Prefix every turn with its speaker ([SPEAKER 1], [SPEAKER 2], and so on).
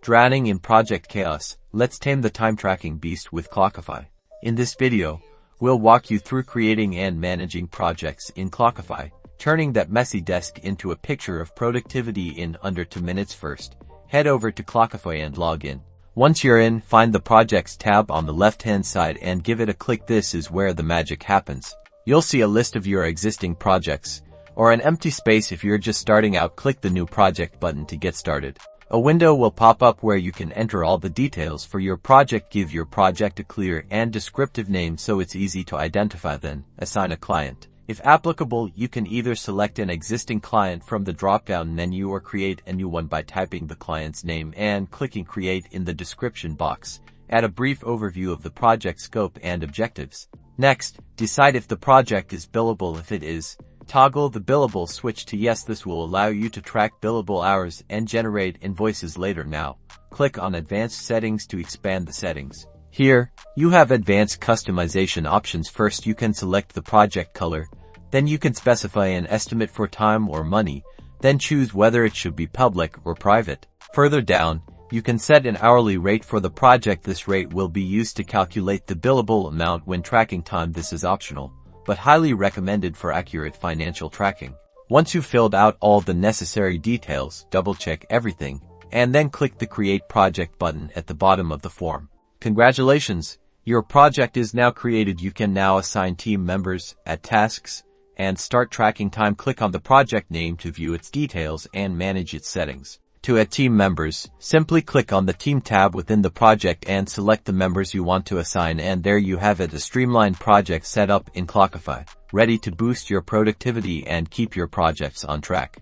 [SPEAKER 1] Drowning in project chaos, let's tame the time tracking beast with Clockify. In this video, we'll walk you through creating and managing projects in Clockify, turning that messy desk into a picture of productivity in under 2 minutes. First, head over to Clockify and log in. Once you're in, find the Projects tab on the left-hand side and give it a click. This is where the magic happens. You'll see a list of your existing projects, or an empty space if you're just starting out. Click the New Project button to get started. A window will pop up where you can enter all the details for your project. Give your project a clear and descriptive name so it's easy to identify. Then, assign a client. If applicable, you can either select an existing client from the drop-down menu or create a new one by typing the client's name and clicking Create in the description box. Add a brief overview of the project scope and objectives. Next, decide if the project is billable. If it is, toggle the billable switch to yes. This will allow you to track billable hours and generate invoices later. Now, click on Advanced Settings to expand the settings. Here, you have advanced customization options. First, you can select the project color. Then you can specify an estimate for time or money. Then choose whether it should be public or private. Further down, you can set an hourly rate for the project. This rate will be used to calculate the billable amount when tracking time. This is optional, but highly recommended for accurate financial tracking. Once you've filled out all the necessary details, double-check everything, and then click the Create Project button at the bottom of the form. Congratulations! Your project is now created. You can now assign team members, add tasks, and start tracking time. Click on the project name to view its details and manage its settings. To add team members, simply click on the Team tab within the project and select the members you want to assign, and there you have it, a streamlined project set up in Clockify, ready to boost your productivity and keep your projects on track.